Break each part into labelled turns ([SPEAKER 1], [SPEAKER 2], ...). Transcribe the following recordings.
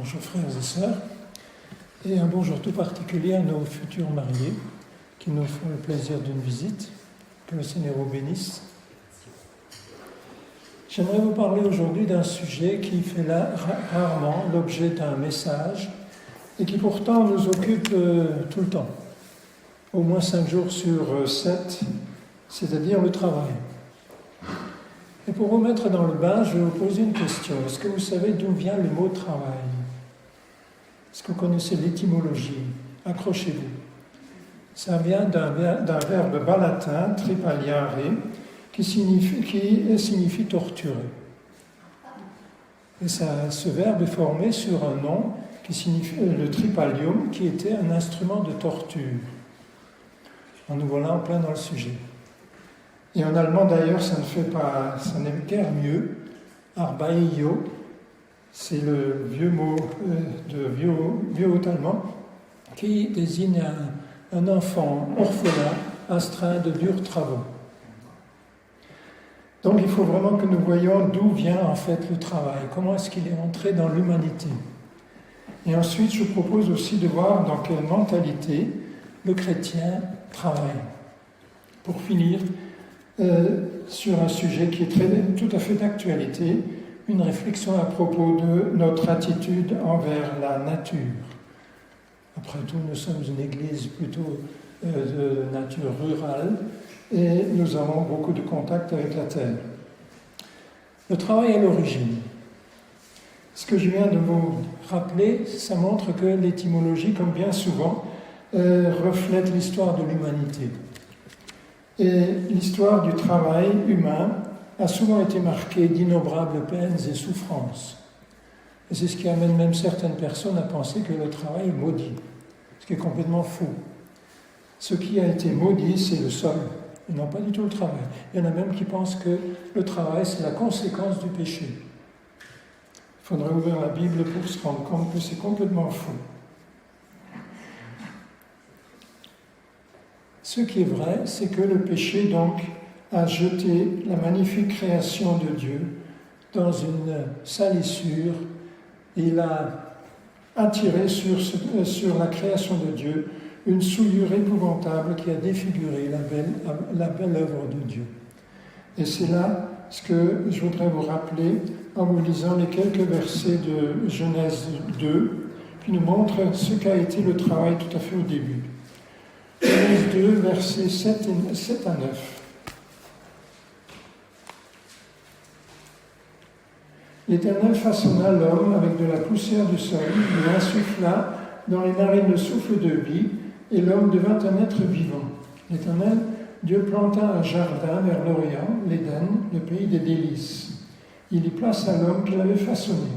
[SPEAKER 1] Bonjour frères et sœurs, et un bonjour tout particulier à nos futurs mariés qui nous font le plaisir d'une visite. Que le Seigneur vous bénisse. J'aimerais vous parler aujourd'hui d'un sujet qui fait là rarement l'objet d'un message et qui pourtant nous occupe tout le temps, au moins 5 jours sur 7, c'est-à-dire le travail. Et pour vous mettre dans le bain, je vais vous poser une question. Est-ce que vous savez d'où vient le mot travail? Est-ce que vous connaissez l'étymologie? Accrochez-vous. Ça vient d'un verbe bas latin, tripaliare, qui signifie torturer. Et ce verbe est formé sur un nom qui signifie le tripalium, qui était un instrument de torture. Nous voilà en plein dans le sujet. Et en allemand d'ailleurs, ça n'est guère mieux. Arbeio, c'est le vieux mot vieux haut-allemand qui désigne un enfant orphelin astreint de durs travaux. Donc il faut vraiment que nous voyions d'où vient en fait le travail, comment est-ce qu'il est entré dans l'humanité. Et ensuite, je vous propose aussi de voir dans quelle mentalité le chrétien travaille. Pour finir, sur un sujet qui est tout à fait d'actualité, une réflexion à propos de notre attitude envers la nature. Après tout, nous sommes une église plutôt de nature rurale et nous avons beaucoup de contact avec la terre. Le travail à l'origine. Ce que je viens de vous rappeler, ça montre que l'étymologie, comme bien souvent, reflète l'histoire de l'humanité. Et l'histoire du travail humain a souvent été marquée d'innombrables peines et souffrances. Et c'est ce qui amène même certaines personnes à penser que le travail est maudit, ce qui est complètement faux. Ce qui a été maudit, c'est le sol, et non pas du tout le travail. Il y en a même qui pensent que le travail, c'est la conséquence du péché. Il faudrait ouvrir la Bible pour se rendre compte que c'est complètement faux. Ce qui est vrai, c'est que le péché, donc, a jeté la magnifique création de Dieu dans une salissure. Il a attiré sur la création de Dieu une souillure épouvantable qui a défiguré la belle œuvre de Dieu. Et c'est là ce que je voudrais vous rappeler en vous lisant les quelques versets de Genèse 2 qui nous montrent ce qu'a été le travail tout à fait au début. Genèse 2, versets 7 à 9. L'Éternel façonna l'homme avec de la poussière du sol, il insuffla dans les narines le souffle de vie, et l'homme devint un être vivant. L'Éternel, Dieu planta un jardin vers l'Orient, l'Éden, le pays des délices. Il y plaça l'homme qu'il avait façonné.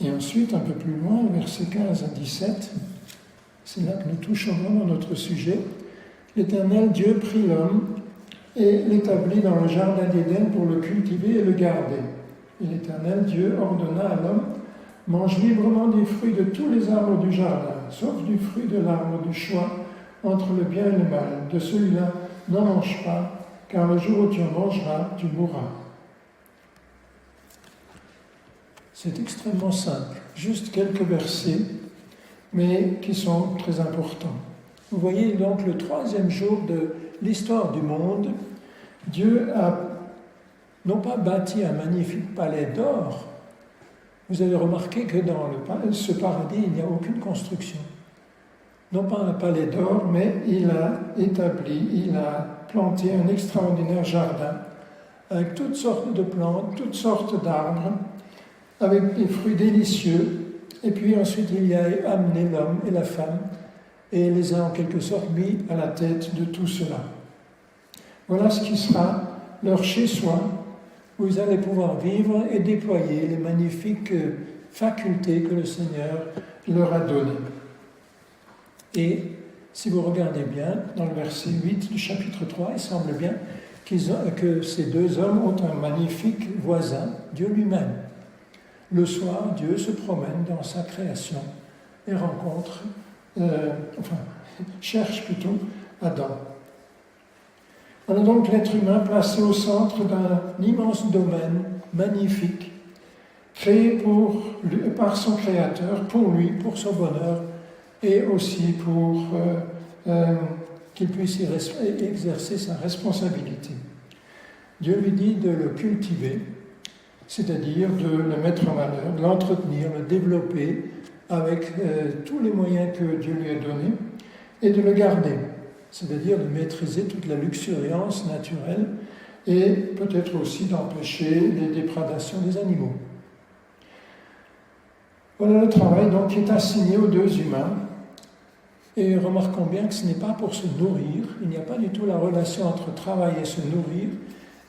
[SPEAKER 1] Et ensuite, un peu plus loin, versets 15 à 17, c'est là que nous touchons vraiment notre sujet. L'Éternel Dieu prit l'homme et l'établit dans le jardin d'Éden pour le cultiver et le garder. Et l'Éternel Dieu ordonna à l'homme: mange librement des fruits de tous les arbres du jardin, sauf du fruit de l'arbre du choix entre le bien et le mal. De celui-là, n'en mange pas, car le jour où tu en mangeras, tu mourras. C'est extrêmement simple, juste quelques versets, mais qui sont très importants. Vous voyez donc le 3e jour de l'histoire du monde, Dieu a non pas bâti un magnifique palais d'or. Vous avez remarqué que dans ce paradis, il n'y a aucune construction. Non pas un palais d'or, mais il a planté un extraordinaire jardin avec toutes sortes de plantes, toutes sortes d'arbres, avec des fruits délicieux. Et puis ensuite, il y a amené l'homme et la femme et les a en quelque sorte mis à la tête de tout cela. Voilà ce qui sera leur chez-soi, où ils allaient pouvoir vivre et déployer les magnifiques facultés que le Seigneur leur a données. Et si vous regardez bien, dans le verset 8 du chapitre 3, il semble bien que ces deux hommes ont un magnifique voisin, Dieu lui-même. Le soir, Dieu se promène dans sa création et cherche plutôt Adam. On a donc l'être humain placé au centre d'un immense domaine magnifique, créé par son Créateur, pour lui, pour son bonheur, et aussi pour qu'il puisse exercer sa responsabilité. Dieu lui dit de le cultiver, c'est-à-dire de le mettre en valeur, de l'entretenir, le développer avec tous les moyens que Dieu lui a donnés, et de le garder, c'est-à-dire de maîtriser toute la luxuriance naturelle et peut-être aussi d'empêcher les déprédations des animaux. Voilà le travail donc qui est assigné aux deux humains. Et remarquons bien que ce n'est pas pour se nourrir, il n'y a pas du tout la relation entre travail et se nourrir,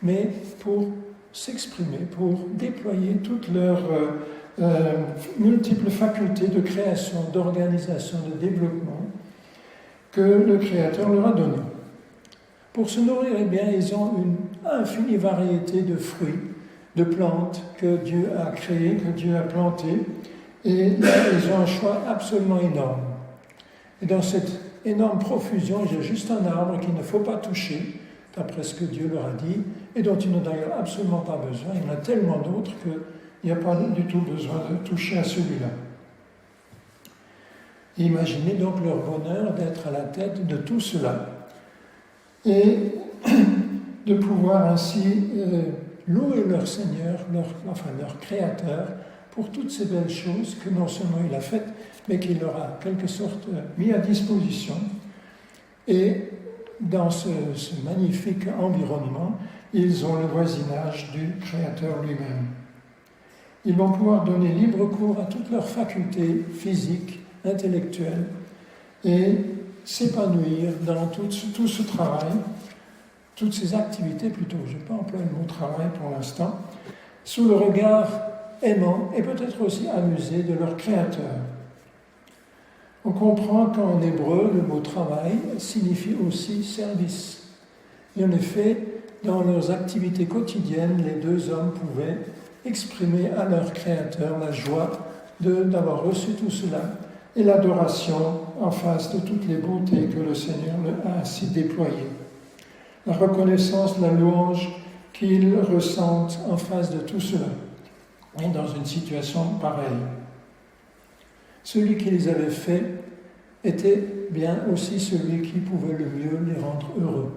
[SPEAKER 1] mais pour s'exprimer, pour déployer toutes leurs multiples facultés de création, d'organisation, de développement que le Créateur leur a donné. Pour se nourrir, eh bien, ils ont une infinie variété de fruits, de plantes que Dieu a créées, que Dieu a plantées, et là, ils ont un choix absolument énorme. Et dans cette énorme profusion, il y a juste un arbre qu'il ne faut pas toucher, d'après ce que Dieu leur a dit, et dont ils n'ont d'ailleurs absolument pas besoin. Il y en a tellement d'autres qu'il n'y a pas du tout besoin de toucher à celui-là. Et imaginez donc leur bonheur d'être à la tête de tout cela et de pouvoir ainsi louer leur Seigneur, leur Créateur, pour toutes ces belles choses que non seulement il a faites, mais qu'il leur a en quelque sorte mis à disposition. Et dans ce magnifique environnement, ils ont le voisinage du Créateur lui-même. Ils vont pouvoir donner libre cours à toutes leurs facultés physiques, intellectuelles, et s'épanouir dans tout ce travail, toutes ces activités plutôt, je ne vais pas employer le mot travail pour l'instant, sous le regard aimant et peut-être aussi amusé de leur Créateur. On comprend qu'en hébreu, le mot travail signifie aussi service. Et en effet, dans leurs activités quotidiennes, les deux hommes pouvaient exprimer à leur Créateur la joie d'avoir reçu tout cela et l'adoration en face de toutes les beautés que le Seigneur a ainsi déployées. La reconnaissance, la louange qu'ils ressentent en face de tout cela, et dans une situation pareille. Celui qui les avait faits était bien aussi celui qui pouvait le mieux les rendre heureux.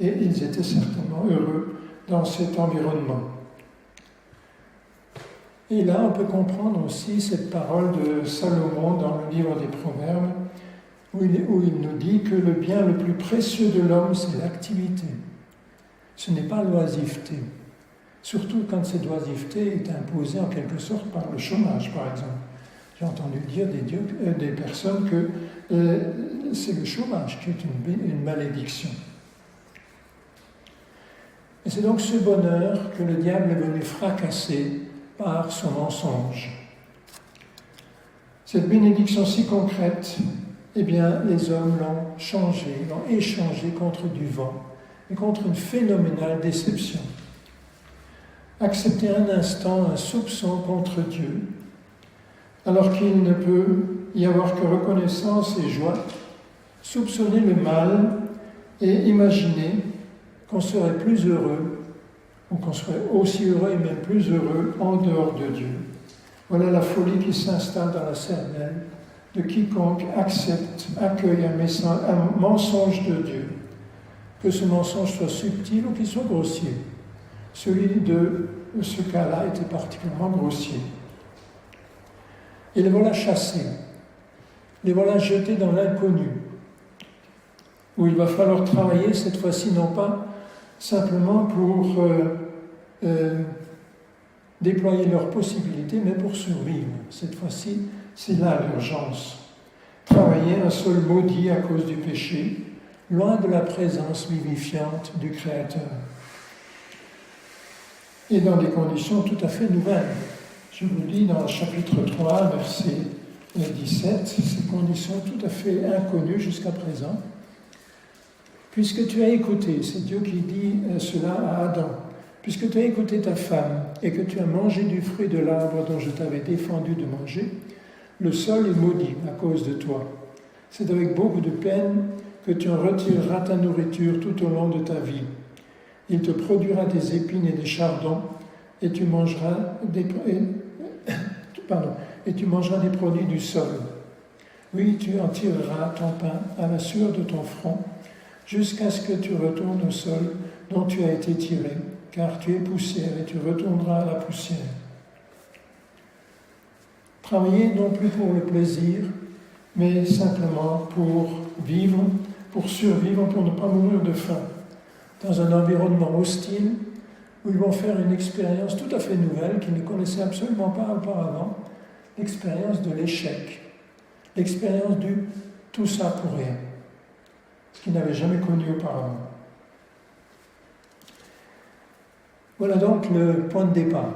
[SPEAKER 1] Et ils étaient certainement heureux dans cet environnement. Et là, on peut comprendre aussi cette parole de Salomon dans le livre des Proverbes, où il nous dit que le bien le plus précieux de l'homme, c'est l'activité. Ce n'est pas l'oisiveté. Surtout quand cette oisiveté est imposée en quelque sorte par le chômage, par exemple. J'ai entendu dire des personnes que c'est le chômage qui est une malédiction. Et c'est donc ce bonheur que le diable est venu fracasser par son mensonge. Cette bénédiction si concrète, eh bien, les hommes l'ont changée, l'ont échangée contre du vent et contre une phénoménale déception. Accepter un instant un soupçon contre Dieu, alors qu'il ne peut y avoir que reconnaissance et joie, soupçonner le mal et imaginer qu'on serait plus heureux, ou qu'on serait aussi heureux et même plus heureux en dehors de Dieu. Voilà la folie qui s'installe dans la cervelle de quiconque accueille un mensonge de Dieu, que ce mensonge soit subtil ou qu'il soit grossier. Celui de ce cas-là était particulièrement grossier. Et les voilà chassés, les voilà jetés dans l'inconnu, où il va falloir travailler cette fois-ci non pas simplement pour déployer leurs possibilités, mais pour survivre. Cette fois-ci, c'est là l'urgence. Travailler un seul maudit à cause du péché, loin de la présence vivifiante du Créateur. Et dans des conditions tout à fait nouvelles. Je vous lis dans le chapitre 3, verset 17, ces conditions tout à fait inconnues jusqu'à présent. Puisque tu as écouté, c'est Dieu qui dit cela à Adam, puisque tu as écouté ta femme et que tu as mangé du fruit de l'arbre dont je t'avais défendu de manger, le sol est maudit à cause de toi. C'est avec beaucoup de peine que tu en retireras ta nourriture tout au long de ta vie. Il te produira des épines et des chardons, et tu mangeras et tu mangeras des produits du sol. Oui, tu en tireras ton pain à la sueur de ton front, jusqu'à ce que tu retournes au sol dont tu as été tiré, car tu es poussière et tu retourneras à la poussière. Travailler non plus pour le plaisir, mais simplement pour vivre, pour survivre, pour ne pas mourir de faim, dans un environnement hostile, où ils vont faire une expérience tout à fait nouvelle qu'ils ne connaissaient absolument pas auparavant, l'expérience de l'échec, l'expérience du tout ça pour rien, ce qu'ils n'avaient jamais connu auparavant. Voilà donc le point de départ.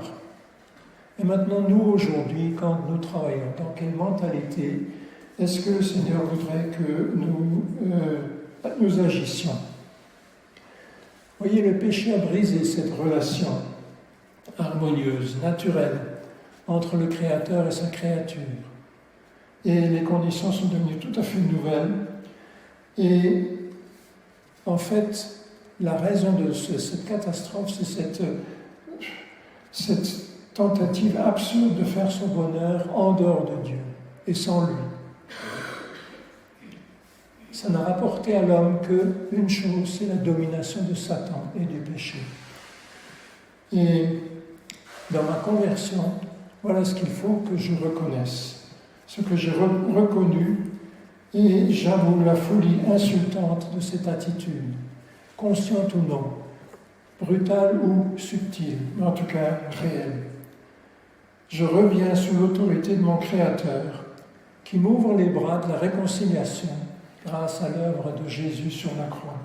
[SPEAKER 1] Et maintenant, nous, aujourd'hui, quand nous travaillons, dans quelle mentalité est-ce que le Seigneur voudrait que nous agissions? Voyez, le péché a brisé cette relation harmonieuse, naturelle, entre le Créateur et sa créature. Et les conditions sont devenues tout à fait nouvelles. Et en fait, la raison de cette catastrophe, c'est cette tentative absurde de faire son bonheur en dehors de Dieu et sans lui. Ça n'a rapporté à l'homme qu'une chose, c'est la domination de Satan et du péché. Et dans ma conversion, voilà ce qu'il faut que je reconnaisse, ce que j'ai reconnu, et j'avoue la folie insultante de cette attitude, consciente ou non, brutale ou subtile, mais en tout cas réelle. Je reviens sous l'autorité de mon Créateur, qui m'ouvre les bras de la réconciliation grâce à l'œuvre de Jésus sur la croix.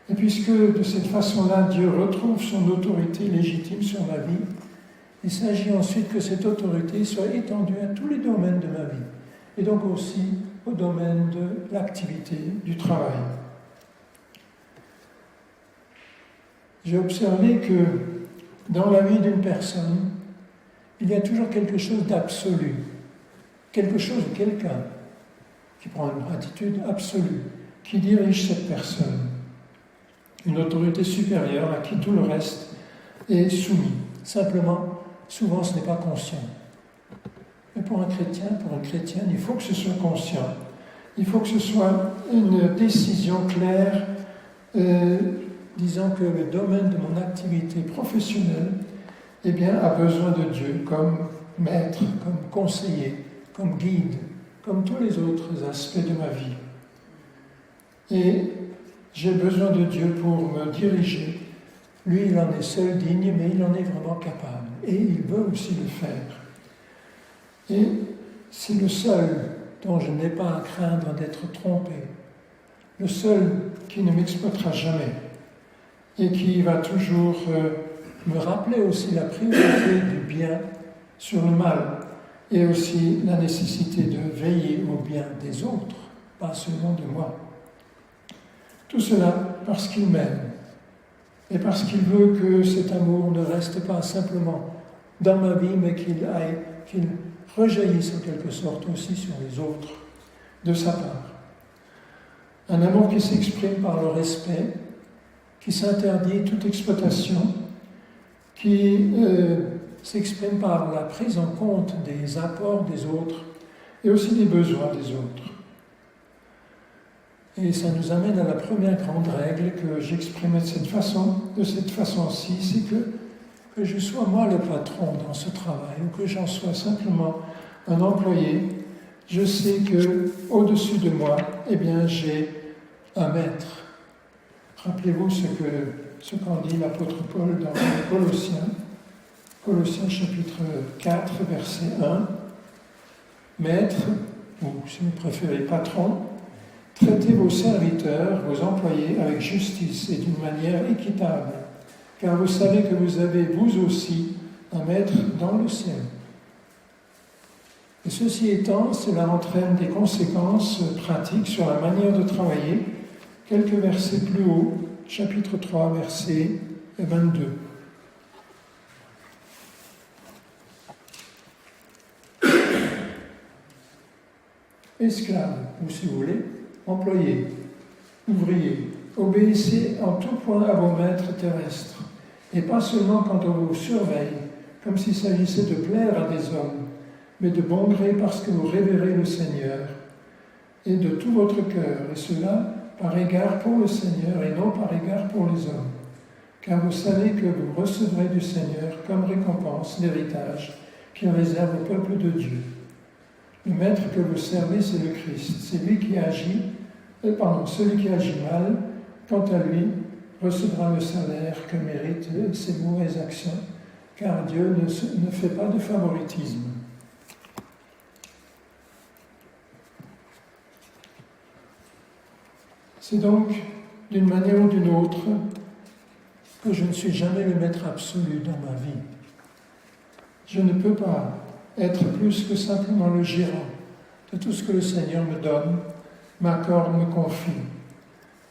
[SPEAKER 1] Et puisque de cette façon-là, Dieu retrouve son autorité légitime sur ma vie, il s'agit ensuite que cette autorité soit étendue à tous les domaines de ma vie, et donc aussi au domaine de l'activité, du travail. J'ai observé que dans la vie d'une personne, il y a toujours quelque chose d'absolu, quelque chose ou quelqu'un qui prend une attitude absolue, qui dirige cette personne, une autorité supérieure à qui tout le reste est soumis. Simplement, souvent ce n'est pas conscient. Mais pour une chrétienne, il faut que ce soit conscient. Il faut que ce soit une décision claire, disant que le domaine de mon activité professionnelle a besoin de Dieu comme maître, comme conseiller, comme guide, comme tous les autres aspects de ma vie. Et j'ai besoin de Dieu pour me diriger. Lui, il en est seul digne, mais il en est vraiment capable. Et il veut aussi le faire. Et c'est le seul dont je n'ai pas à craindre d'être trompé. Le seul qui ne m'exploitera jamais. Et qui va toujours me rappeler aussi la priorité du bien sur le mal. Et aussi la nécessité de veiller au bien des autres, pas seulement de moi. Tout cela parce qu'il m'aime et parce qu'il veut que cet amour ne reste pas simplement dans ma vie, mais qu'il rejaillisse en quelque sorte aussi sur les autres, de sa part. Un amour qui s'exprime par le respect, qui s'interdit toute exploitation, qui s'exprime par la prise en compte des apports des autres et aussi des besoins des autres. Et ça nous amène à la première grande règle que j'exprimais de cette façon-ci, c'est que je sois moi le patron dans ce travail, ou que j'en sois simplement un employé. Je sais que au-dessus de moi, j'ai un maître. Rappelez-vous ce qu'en dit l'apôtre Paul dans Colossiens chapitre 4, verset 1. Maître, ou si vous préférez patron, traitez vos serviteurs, vos employés avec justice et d'une manière équitable, car vous savez que vous avez vous aussi un maître dans le ciel. Et ceci étant, cela entraîne des conséquences pratiques sur la manière de travailler. Quelques versets plus haut, chapitre 3, verset 22. Esclaves, ou si vous voulez, employés, ouvriers, obéissez en tout point à vos maîtres terrestres, et pas seulement quand on vous surveille, comme s'il s'agissait de plaire à des hommes, mais de bon gré parce que vous révérez le Seigneur, et de tout votre cœur, et cela par égard pour le Seigneur et non par égard pour les hommes. Car vous savez que vous recevrez du Seigneur comme récompense l'héritage qu'il réserve au peuple de Dieu. Le maître que vous servez, c'est le Christ. Celui qui agit mal, quant à lui, recevra le salaire que méritent ses mauvaises actions, car Dieu ne fait pas de favoritisme. C'est donc, d'une manière ou d'une autre, que je ne suis jamais le maître absolu dans ma vie. Je ne peux pas être plus que simplement le gérant de tout ce que le Seigneur me donne, m'accorde, me confie.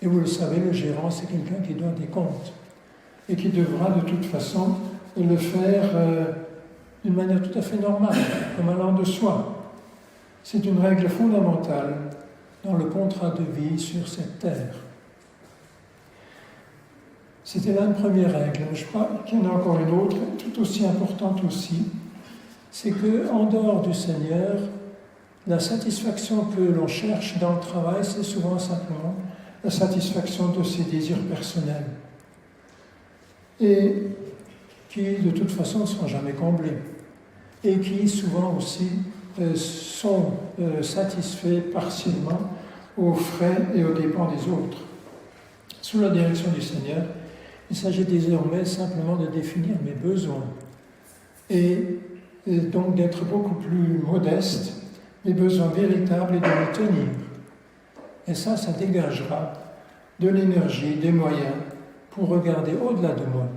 [SPEAKER 1] Et vous le savez, le gérant, c'est quelqu'un qui doit des comptes et qui devra de toute façon le faire d'une manière tout à fait normale, comme allant de soi. C'est une règle fondamentale dans le contrat de vie sur cette terre. C'était là une première règle. Je crois qu'il y en a encore une autre, tout aussi importante aussi, c'est qu'en dehors du Seigneur, la satisfaction que l'on cherche dans le travail, c'est souvent simplement la satisfaction de ses désirs personnels et qui, de toute façon, ne sont jamais comblés et qui, souvent aussi, sont satisfaits partiellement aux frais et aux dépens des autres. Sous la direction du Seigneur, il s'agit désormais simplement de définir mes besoins et donc d'être beaucoup plus modeste, mes besoins véritables et de les tenir. Et ça dégagera de l'énergie, des moyens pour regarder au-delà de moi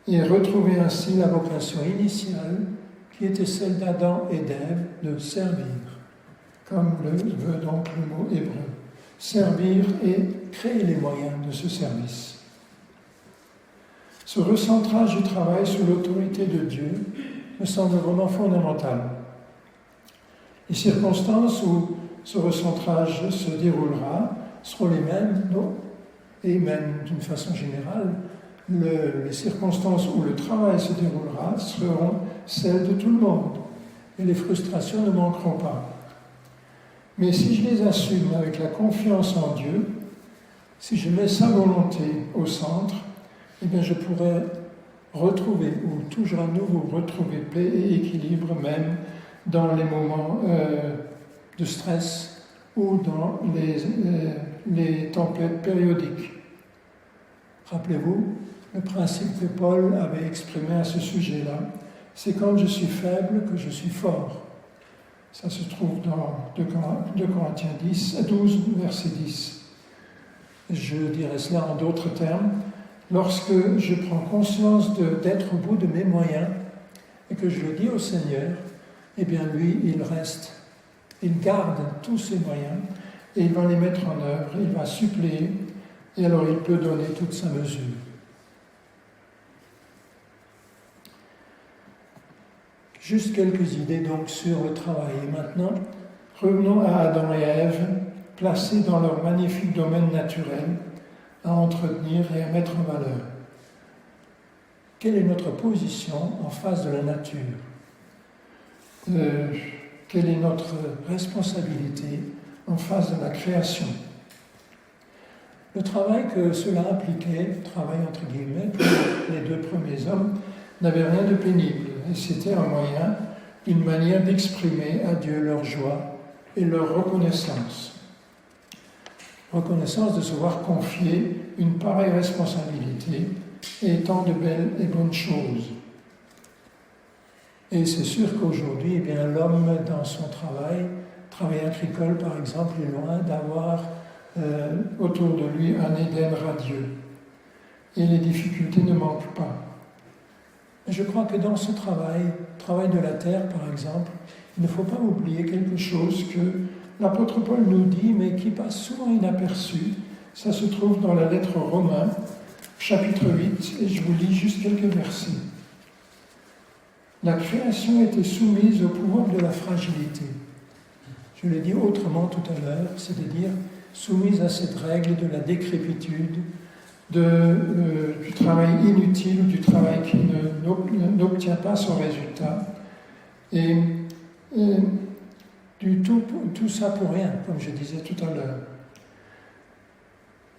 [SPEAKER 1] et retrouver ainsi la vocation initiale qui était celle d'Adam et d'Ève de servir, comme le veut donc le mot hébreu. Servir et créer les moyens de ce service. Ce recentrage du travail sous l'autorité de Dieu me semble vraiment fondamental. Les circonstances où ce recentrage se déroulera seront les mêmes, non? Et même d'une façon générale, les circonstances où le travail se déroulera seront celles de tout le monde. Et les frustrations ne manqueront pas. Mais si je les assume avec la confiance en Dieu, si je mets sa volonté au centre, eh bien je pourrai retrouver, ou toujours à nouveau retrouver paix et équilibre, même dans les moments de stress ou dans les tempêtes périodiques. Rappelez-vous, le principe que Paul avait exprimé à ce sujet-là, c'est quand je suis faible que je suis fort. Ça se trouve dans 2 Corinthiens 12, verset 10. Je dirais cela en d'autres termes. Lorsque je prends conscience d'être au bout de mes moyens et que je le dis au Seigneur, eh bien lui, il garde tous ses moyens et il va les mettre en œuvre, il va suppléer et alors il peut donner toute sa mesure. Juste quelques idées donc sur le travail. Et maintenant, revenons à Adam et Ève, placés dans leur magnifique domaine naturel, à entretenir et à mettre en valeur. Quelle est notre position en face de la nature? Quelle est notre responsabilité en face de la création? Le travail que cela impliquait, travail entre guillemets, pour les 2 premiers hommes, n'avait rien de pénible. Et c'était un moyen, une manière d'exprimer à Dieu leur joie et leur reconnaissance. Reconnaissance de se voir confier une pareille responsabilité et tant de belles et bonnes choses. Et c'est sûr qu'aujourd'hui, eh bien, l'homme dans son travail agricole par exemple, est loin d'avoir autour de lui un Éden radieux. Et les difficultés ne manquent pas. Mais je crois que dans ce travail de la terre par exemple, il ne faut pas oublier quelque chose que l'apôtre Paul nous dit, mais qui passe souvent inaperçu. Ça se trouve dans la lettre aux Romains, chapitre 8, et je vous lis juste quelques versets. La création était soumise au pouvoir de la fragilité. Je l'ai dit autrement tout à l'heure, c'est-à-dire soumise à cette règle de la décrépitude, du travail inutile ou du travail qui n'obtient pas son résultat. Et tout ça pour rien, comme je disais tout à l'heure.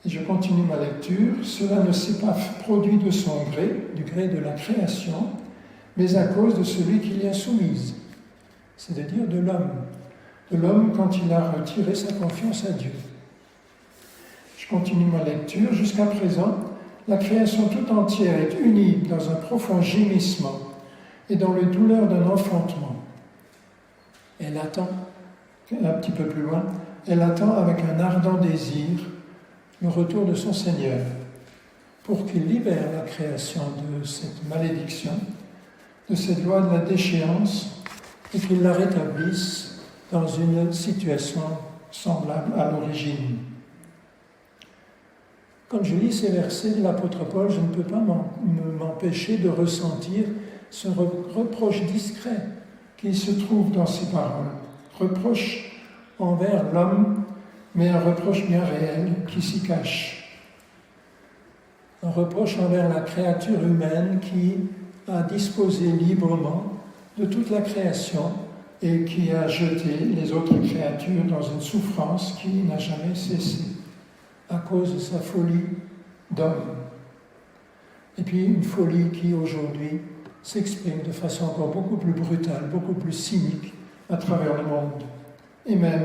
[SPEAKER 1] Et je continue ma lecture. Cela ne s'est pas produit de son gré, du gré de la création, mais à cause de celui qui l'y a soumise, c'est-à-dire de l'homme. De l'homme quand il a retiré sa confiance à Dieu. Je continue ma lecture. Jusqu'à présent, la création tout entière est unie dans un profond gémissement et dans les douleurs d'un enfantement. Elle attend, un petit peu plus loin, elle attend avec un ardent désir le retour de son Seigneur pour qu'il libère la création de cette malédiction, de cette loi de la déchéance et qu'il la rétablisse dans une situation semblable à l'origine. Quand je lis ces versets de l'apôtre Paul, je ne peux pas m'empêcher de ressentir ce reproche discret qui se trouve dans ces paroles. Reproche envers l'homme, mais un reproche bien réel qui s'y cache. Un reproche envers la créature humaine qui a disposé librement de toute la création et qui a jeté les autres créatures dans une souffrance qui n'a jamais cessé à cause de sa folie d'homme. Et puis une folie qui aujourd'hui s'exprime de façon encore beaucoup plus brutale, beaucoup plus cynique à travers le monde, et même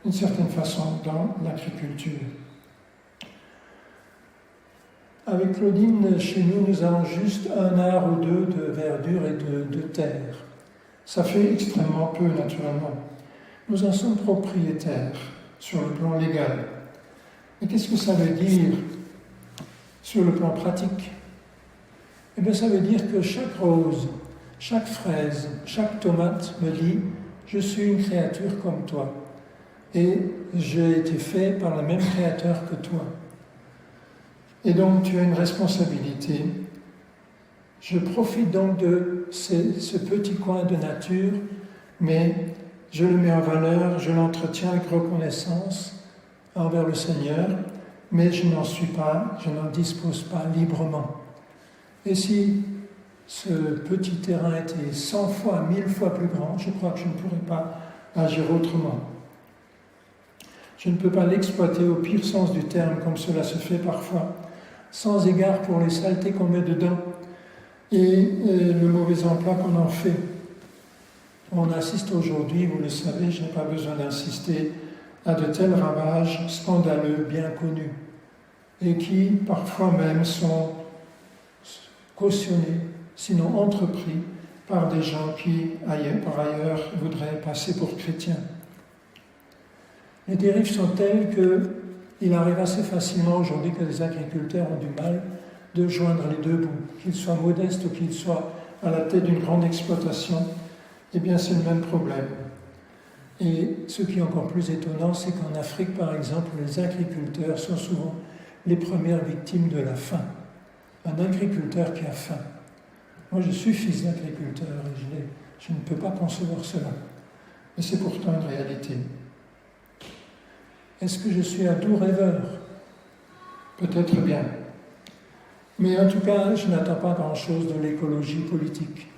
[SPEAKER 1] d'une certaine façon dans l'agriculture. Avec Claudine, chez nous, nous avons juste un art ou deux de verdure et de terre. Ça fait extrêmement peu, naturellement. Nous en sommes propriétaires sur le plan légal. Mais qu'est-ce que ça veut dire sur le plan pratique? Eh bien, ça veut dire que chaque rose, chaque fraise, chaque tomate me dit « Je suis une créature comme toi et j'ai été fait par le même créateur que toi. Et donc, tu as une responsabilité. Je profite donc de ce petit coin de nature, mais je le mets en valeur, je l'entretiens avec reconnaissance envers le Seigneur, mais je n'en dispose pas librement. Et si ce petit terrain était 100 fois, 1000 fois plus grand, je crois que je ne pourrais pas agir autrement. Je ne peux pas l'exploiter au pire sens du terme, comme cela se fait parfois, sans égard pour les saletés qu'on met dedans et le mauvais emploi qu'on en fait. On assiste aujourd'hui, vous le savez, je n'ai pas besoin d'insister, à de tels ravages scandaleux, bien connus, et qui parfois même sont cautionnés, sinon entrepris, par des gens qui, par ailleurs, voudraient passer pour chrétiens. Les dérives sont telles qu'il arrive assez facilement aujourd'hui que les agriculteurs ont du mal de joindre les deux bouts, qu'ils soient modestes ou qu'ils soient à la tête d'une grande exploitation. Eh bien, c'est le même problème. Et ce qui est encore plus étonnant, c'est qu'en Afrique, par exemple, les agriculteurs sont souvent les premières victimes de la faim. Un agriculteur qui a faim. Moi, je suis fils d'agriculteur et je ne peux pas concevoir cela. Mais c'est pourtant une réalité. Est-ce que je suis un doux rêveur? Peut-être bien. Mais en tout cas, je n'attends pas grand-chose de l'écologie politique.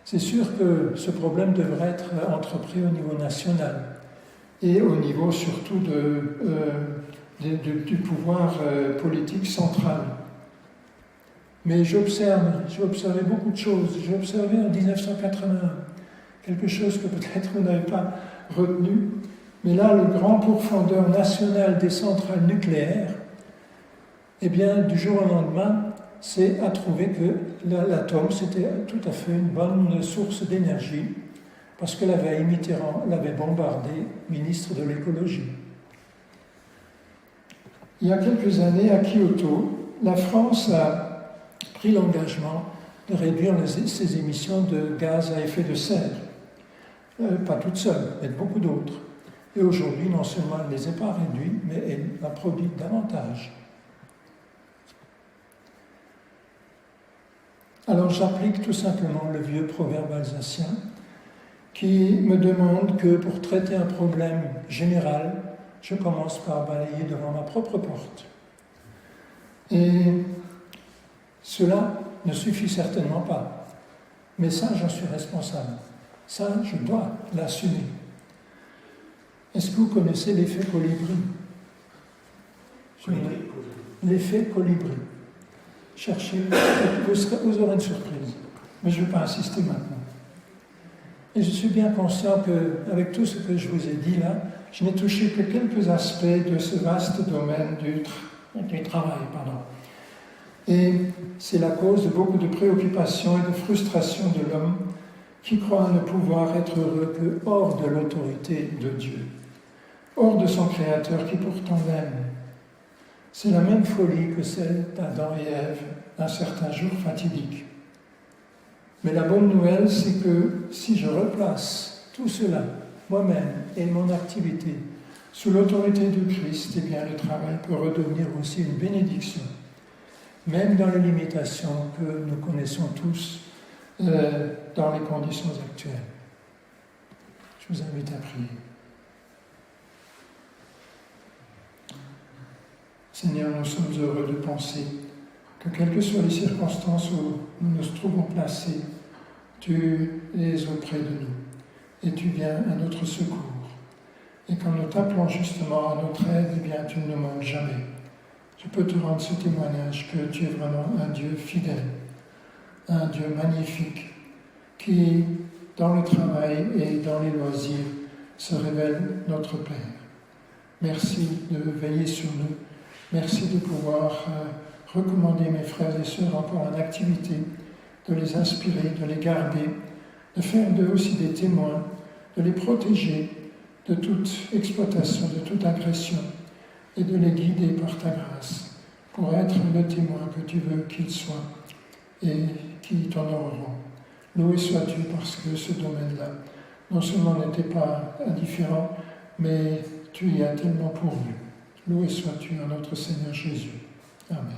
[SPEAKER 1] C'est sûr que ce problème devrait être entrepris au niveau national et au niveau surtout du pouvoir politique central. Mais j'ai observé beaucoup de choses. J'ai observé en 1981 quelque chose que peut-être vous n'avez pas retenu, mais là, le grand pourfendeur national des centrales nucléaires, eh bien, du jour au lendemain, a trouvé que l'atome, c'était tout à fait une bonne source d'énergie, parce que la veille, Mitterrand l'avait bombardé, ministre de l'écologie. Il y a quelques années, à Kyoto, la France a pris l'engagement de réduire ses émissions de gaz à effet de serre. Pas toute seule, mais beaucoup d'autres. Et aujourd'hui, non seulement elle ne les a pas réduits, mais elle en produit davantage. Alors j'applique tout simplement le vieux proverbe alsacien qui me demande que pour traiter un problème général, je commence par balayer devant ma propre porte. Et cela ne suffit certainement pas. Mais ça, j'en suis responsable. Ça, je dois l'assumer. Est-ce que vous connaissez l'effet colibri? L'effet colibri. Cherchez, vous aurez une surprise. Mais je ne vais pas insister maintenant. Et je suis bien conscient qu'avec tout ce que je vous ai dit là, je n'ai touché que quelques aspects de ce vaste domaine du travail. Et c'est la cause de beaucoup de préoccupations et de frustrations de l'homme qui croit ne pouvoir être heureux que hors de l'autorité de Dieu, hors de son Créateur qui pourtant l'aime. C'est la même folie que celle d'Adam et Ève un certain jour fatidique. Mais la bonne nouvelle, c'est que si je replace tout cela, moi-même et mon activité, sous l'autorité du Christ, eh bien le travail peut redevenir aussi une bénédiction, même dans les limitations que nous connaissons tous dans les conditions actuelles. Je vous invite à prier. Seigneur, nous sommes heureux de penser que quelles que soient les circonstances où nous nous trouvons placés, tu es auprès de nous et tu viens à notre secours. Et quand nous t'appelons justement à notre aide, eh bien tu ne nous manques jamais. Je peux te rendre ce témoignage que tu es vraiment un Dieu fidèle, un Dieu magnifique, qui, dans le travail et dans les loisirs, se révèle notre Père. Merci de veiller sur nous. Merci de pouvoir recommander mes frères et sœurs encore en activité, de les inspirer, de les garder, de faire d'eux aussi des témoins, de les protéger de toute exploitation, de toute agression, et de les guider par ta grâce pour être le témoin que tu veux qu'ils soient et qui t'honoreront. Loué sois-tu parce que ce domaine-là, non seulement n'était pas indifférent, mais tu y as tellement pourvu. Loué sois-tu en notre Seigneur Jésus. Amen.